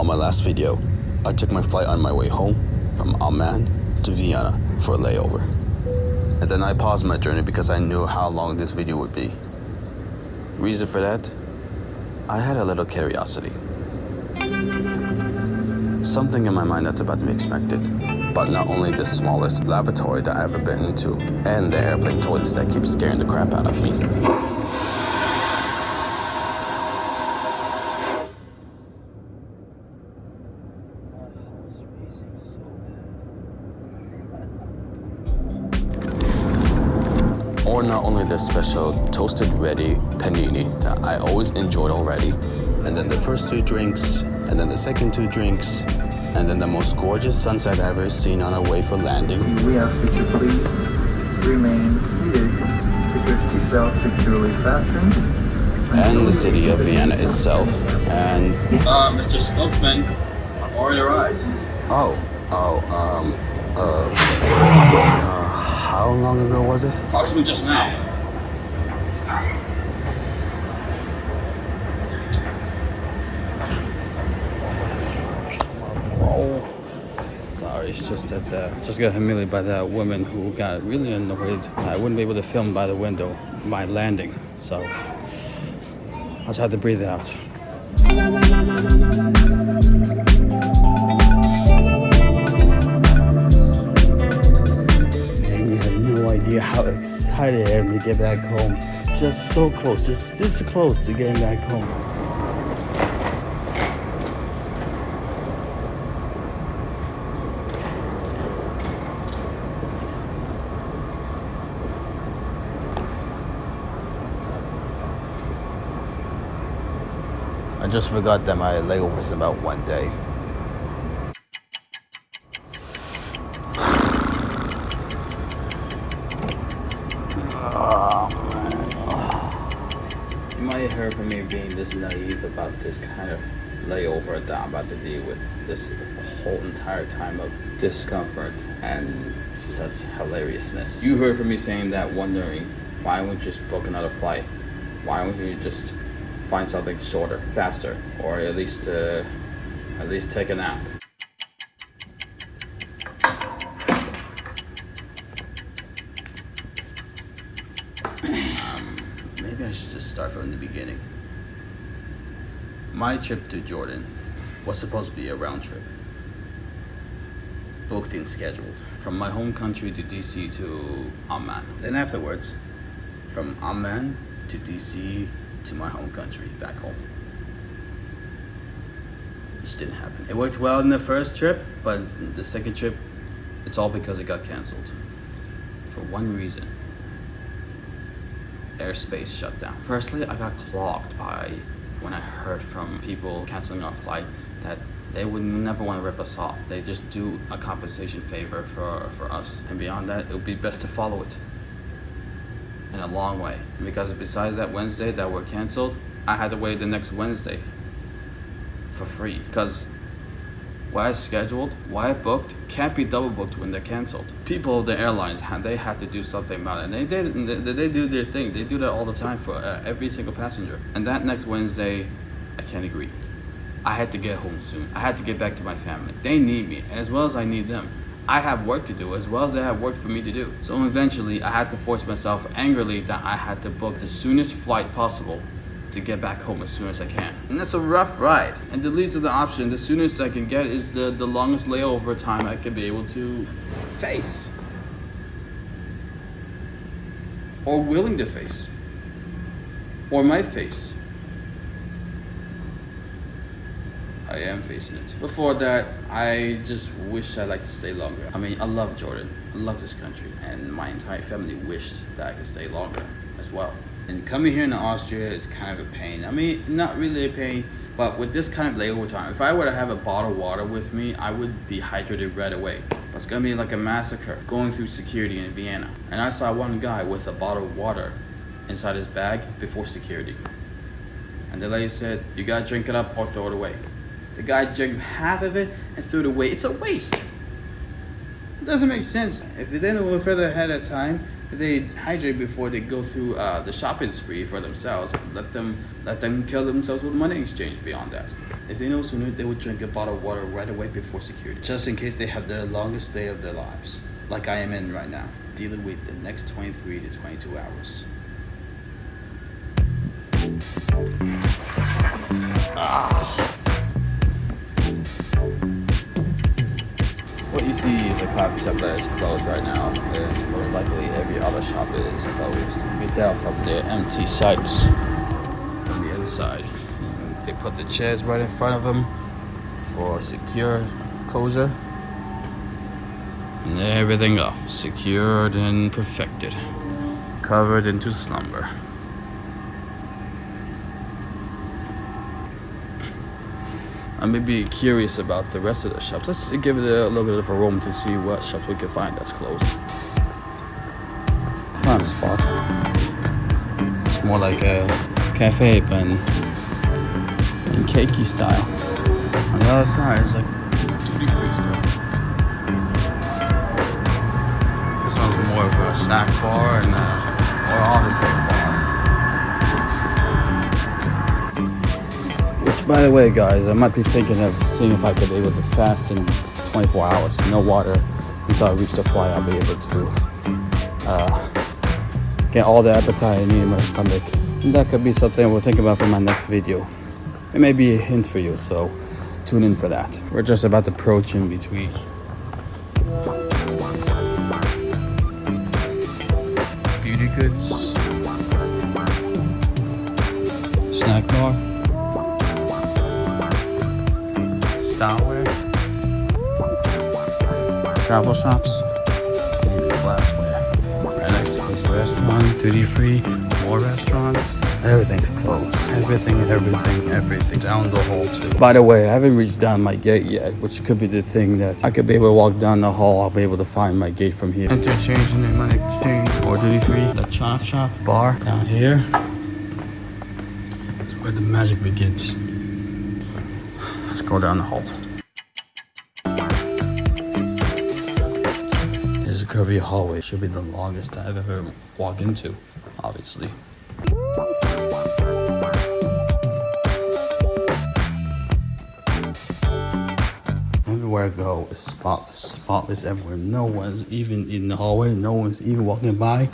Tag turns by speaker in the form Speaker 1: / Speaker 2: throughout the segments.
Speaker 1: my last video, I took my flight on my way home from Amman to Vienna for a layover. And then I paused my journey because I knew how long this video would be. Reason for that? I had a little curiosity. Something in my mind that's about to be expected. But not only the smallest lavatory that I've ever been into, and the airplane toilets that keep scaring the crap out of me. Or not only the special toasted ready panini that I always enjoyed already, and then the first two drinks, and then the second two drinks, and then the most gorgeous sunset I've ever seen on our way for landing.
Speaker 2: We ask that you please remain seated with your seatbelt securely fastened.
Speaker 1: And the city of Vienna itself, and...
Speaker 3: Mr. Spokesman, I've already arrived.
Speaker 1: How long ago was it?
Speaker 3: Approximately just now.
Speaker 4: Oh, sorry, it's just that just got humiliated by that woman who got really annoyed. I wouldn't be able to film by the window my landing, so I just had to breathe it out. And you have no idea how excited I am to get back home. Just so close, just this close to getting back home. I just forgot that my layover is in about 1 day. Oh, man. You might have heard from me being this naive about this kind of layover that I'm about to deal with. This whole entire time of discomfort and such hilariousness. You heard from me saying that, wondering why wouldn't you just book another flight? Why wouldn't you just find something shorter, faster, or at least take a nap. Maybe I should just start from the beginning. My trip to Jordan was supposed to be a round trip. Booked and scheduled. From my home country to DC to Amman. Then afterwards, from Amman to DC to my home country, back home. It just didn't happen. It worked well in the first trip, but the second trip, it's all because it got canceled. For one reason. Airspace shut down. Firstly, I got clogged by when I heard from people canceling our flight that they would never want to rip us off. They just do a compensation favor for us. And beyond that, it would be best to follow it. In a long way, because besides that Wednesday that were canceled, I had to wait the next Wednesday for free, because what I scheduled, what I booked, can't be double booked when they're canceled. People of the airlines, they had to do something about it, and they do their thing. They do that all the time for every single passenger. And that next Wednesday, I can't agree. I had to get home soon. I had to get back to my family. They need me, and as well as I need them. I have work to do as well as they have work for me to do. So eventually I had to force myself angrily that I had to book the soonest flight possible to get back home as soon as I can. And that's a rough ride. And the least of the option, the soonest I can get is the longest layover time I could be able to face. Or willing to face. Or might face. I am facing it. Before that, I just wish I'd like to stay longer. I mean, I love Jordan. I love this country. And my entire family wished that I could stay longer as well. And coming here in Austria is kind of a pain. I mean, not really a pain, but with this kind of layover time, if I were to have a bottle of water with me, I would be hydrated right away. But it's gonna be like a massacre going through security in Vienna. And I saw one guy with a bottle of water inside his bag before security. And the lady said, you gotta drink it up or throw it away. The guy drank half of it and threw it away. It's a waste. It doesn't make sense. If they didn't go further ahead of time, They hydrate before they go through the shopping spree for themselves. Let them kill themselves with money exchange beyond that. If they know sooner, they would drink a bottle of water right away before security, just in case they have the longest day of their lives, like I am in right now, dealing with the next 23 to 22 hours. What you see is a coffee shop that is closed right now, and most likely every other shop is closed. You can tell from the empty sites on the inside. They put the chairs right in front of them for secure closure. And everything up, secured and perfected, covered into slumber. I may be curious about the rest of the shops. Let's give it a little bit of a roam to see what shops we can find that's closed. Found a spot. It's more like a cafe, but in cakey style. On the other side is like duty-free stuff. This one's more of a snack bar and or obviously a bar. Which, by the way, guys, I might be thinking of seeing if I could be able to fast in 24 hours, no water, until I reach the flight. I'll be able to get all the appetite I need in my stomach. And that could be something we'll think about for my next video. It may be a hint for you, so tune in for that. We're just about to approach in between. Beauty goods, snack bar, styleware, travel shops, and glassware. Right next to this restaurant, duty free, more restaurants. Everything's closed. Everything down the hall too. By the way, I haven't reached down my gate yet, which could be the thing that I could be able to walk down the hall. I'll be able to find my gate from here. Interchange and money exchange, or duty free, electronic shop, bar down here. That's where the magic begins. Let's go down the hall. This is a curvy hallway. Should be the longest I've ever walked into, obviously. Everywhere I go is spotless everywhere. No one's even in the hallway. No one's even walking by.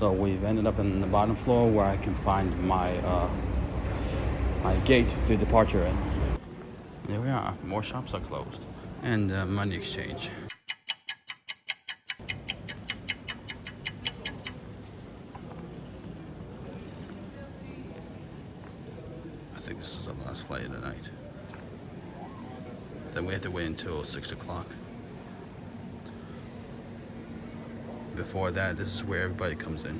Speaker 4: So we've ended up in the bottom floor where I can find my my gate to departure in. There we are. More shops are closed. And money exchange. I think this is the last flight of the night. Then we have to wait until 6 o'clock. Before that, this is where everybody comes in.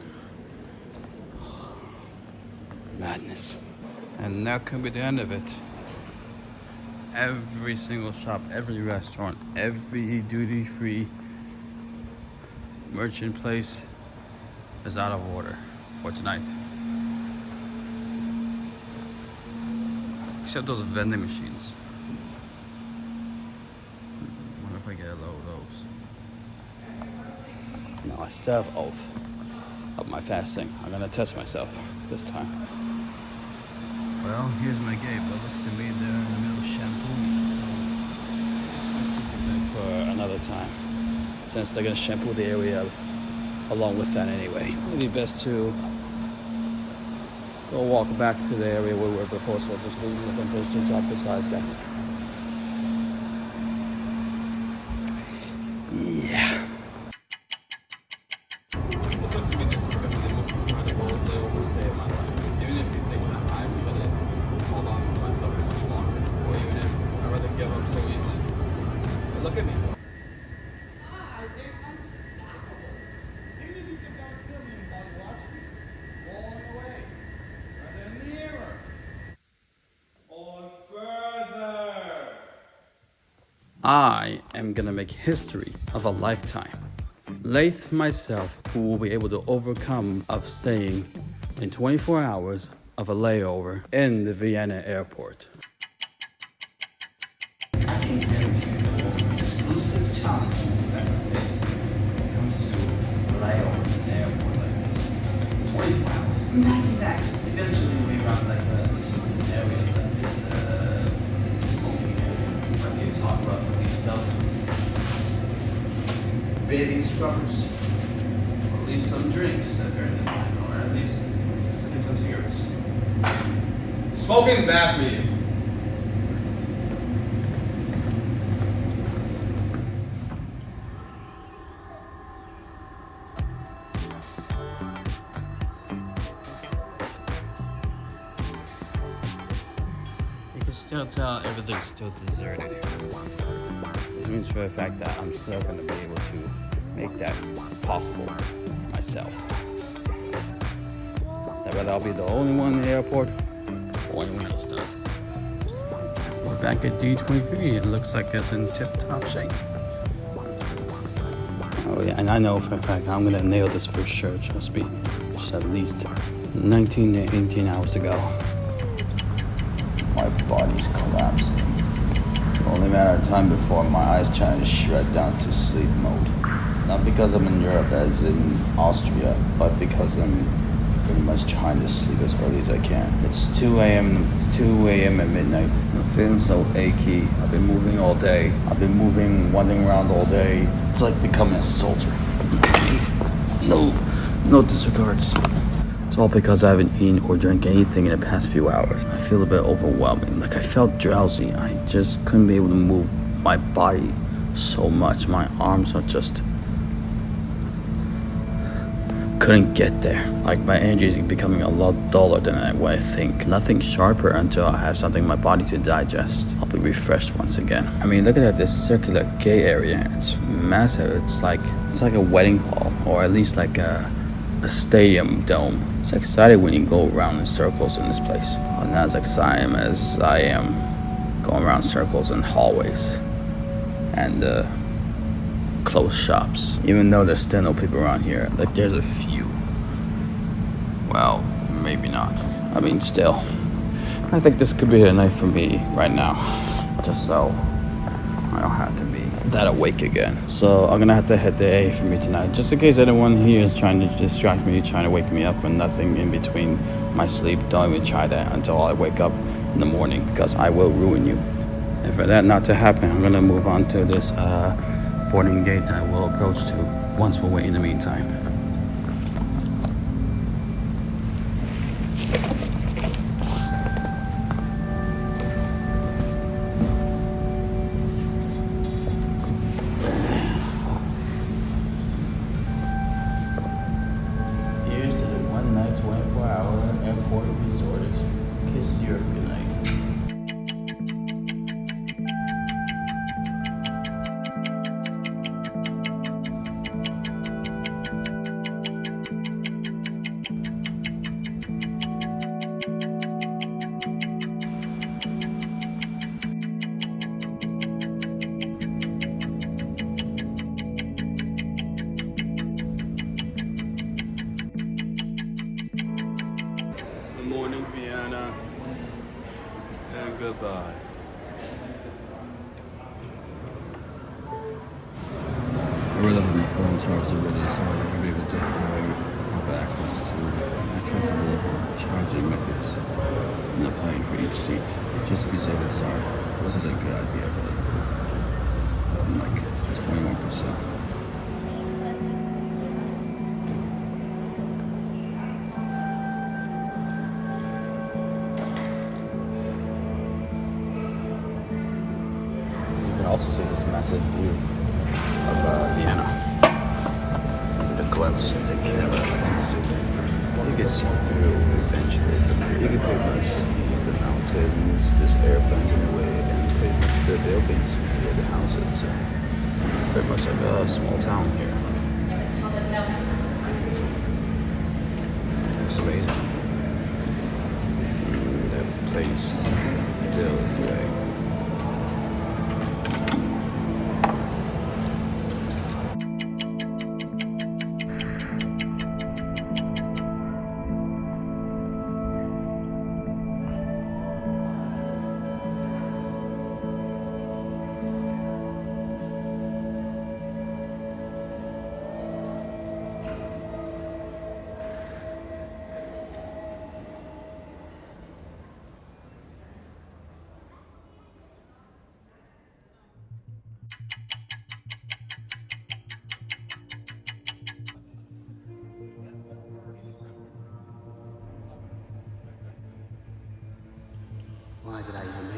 Speaker 4: Madness. And that could be the end of it. Every single shop, every restaurant, every duty-free merchant place is out of order for tonight. Except those vending machines. Wonder if I get a load of those. No, I still have oath of my fasting. I'm gonna test myself this time. Well, here's my gate, but looks to me they're in the middle of shampoo, so I'll keep it back for another time. Since they're gonna shampoo the area along with that anyway. It'd be best to go walk back to the area where we were before, so I'll just go look and finish the job besides that. Yeah.
Speaker 3: This looks to be the
Speaker 4: I am gonna make history of a lifetime. Laith myself, who will be able to overcome of staying in 24 hours of a layover in the Vienna Airport. I think there is the most exclusive challenge that we face when it comes to layover in an airport like this. 24 hours. Imagine that. Eventually we'll be around like some of these areas like this smoking area where they talk about police stuff. Bathing scrubbers. Or at least some drinks during the time, or at least get some cigarettes. Smoking is bad for you. You can still tell everything's still deserted here. Which means for the fact that I'm still going to be able to make that possible myself. That whether I'll be the only one in the airport or anyone else does. We're back at D23. It looks like it's in tip-top shape. Oh yeah, and I know for a fact I'm going to nail this for sure. Trust me. Just at least 19 to 18 hours to go.
Speaker 1: My body's collapsing. Only matter of time before my eyes trying to shred down to sleep mode. Not because I'm in Europe as in Austria, but because I'm pretty much trying to sleep as early as I can. It's 2 a.m. It's 2 a.m. at midnight. I'm feeling so achy. I've been moving all day. I've been wandering around all day. It's like becoming a soldier. No disregards. It's all because I haven't eaten or drank anything in the past few hours. I feel a bit overwhelming. Like I felt drowsy. I just couldn't be able to move my body so much. My arms are just couldn't get there. Like my energy is becoming a lot duller than what I think. Nothing sharper until I have something in my body to digest. I'll be refreshed once again. I mean, look at this circular gate area. It's massive. It's like a wedding hall, or at least like a stadium dome. It's exciting when you go around in circles in this place. Well, not as exciting as I am going around circles in hallways and closed shops. Even though there's still no people around here, like there's a few. Well, maybe not. I mean, still. I think this could be a night for me right now, just so I don't have to be that awake again. So I'm gonna have to hit the A for me tonight, just in case anyone here is trying to distract me, trying to wake me up, and nothing in between my sleep. Don't even try that until I wake up in the morning, because I will ruin you. And for that not to happen, I'm gonna move on to this boarding gate that we'll approach to once we're waiting in the meantime. Here's to the 1 night, 24-hour airport resort. Kiss Europe goodnight. Good morning, Vienna, and goodbye. I really have my phone charged already, so I'm going to be able to have access to accessible charging methods and applying for each seat. Just to be safe and sorry. It wasn't a good idea, but I'm like 21%. Also see this massive view of Vienna. The glimpse, the camera can zoom in. You can see through eventually. You can pretty much see the mountains, there's airplanes in the way, and pretty much the buildings here, the houses. Pretty much like a small town here. It's amazing. The place still away.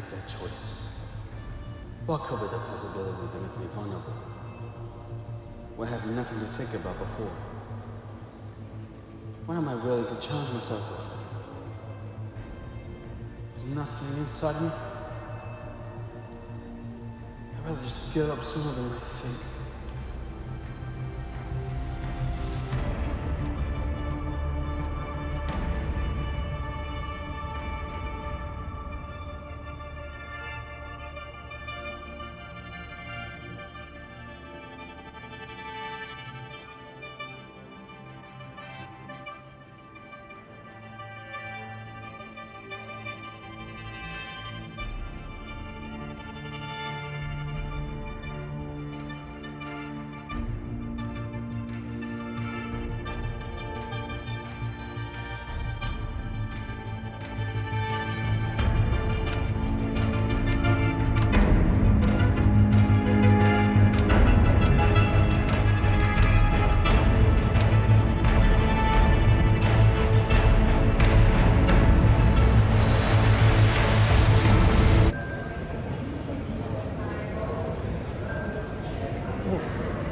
Speaker 1: make that choice? What could be the possibility to make me vulnerable? When I have nothing to think about before? What am I willing to challenge myself with? With nothing inside me? I'd rather just give up sooner than I think.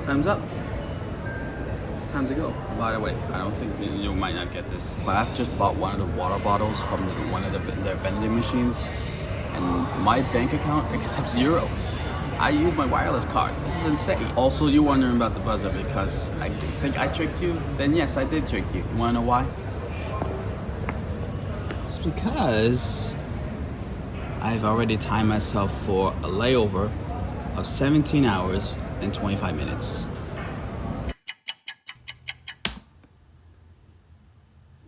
Speaker 4: Time's up. It's time to go. By the way, I don't think you might not get this, but I've just bought one of the water bottles from one of their vending machines, and my bank account accepts euros. I use my wireless card. This is insane. Also, you're wondering about the buzzer because I think I tricked you? Then yes, I did trick you. You wanna know why? It's because I've already timed myself for a layover of 17 hours and 25 minutes.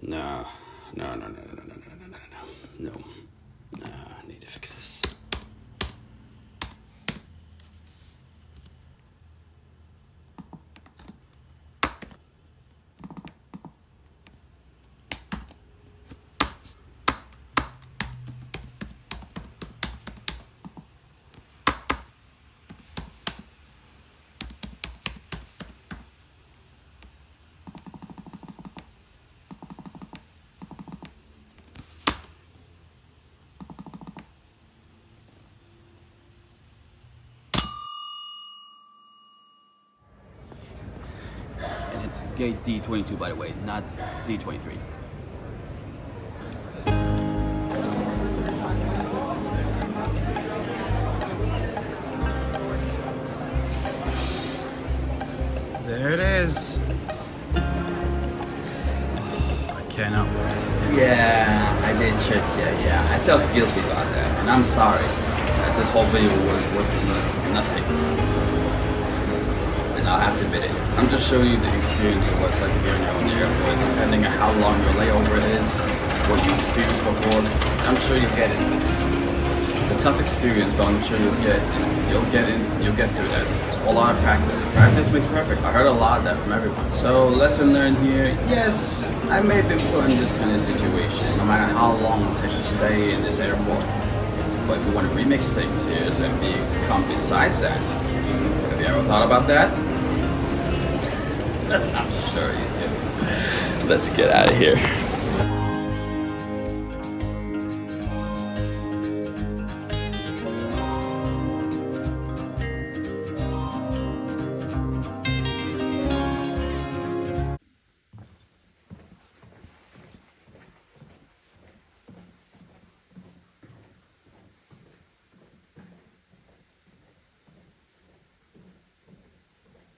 Speaker 1: No. I need to fix this.
Speaker 4: It's gate D22, by the way, not D23. There it is. I cannot wait. Yeah, I did trick you. Yeah, I felt guilty about that, and I'm sorry that this whole video was worth nothing. I'll have to admit it. I'm just showing you the experience of what it's like to be on your own airport, depending on how long your layover is, what you experienced before. I'm sure you'll get it. It's a tough experience, but I'm sure you'll get through that. It's a whole lot of practice. And practice makes perfect. I heard a lot of that from everyone. So lesson learned here, yes, I may have been put in this kind of situation, no matter how long it takes to stay in this airport. But if you want to remix things here and become besides that, have you ever thought about that? I'm sure you did. Let's get out of here.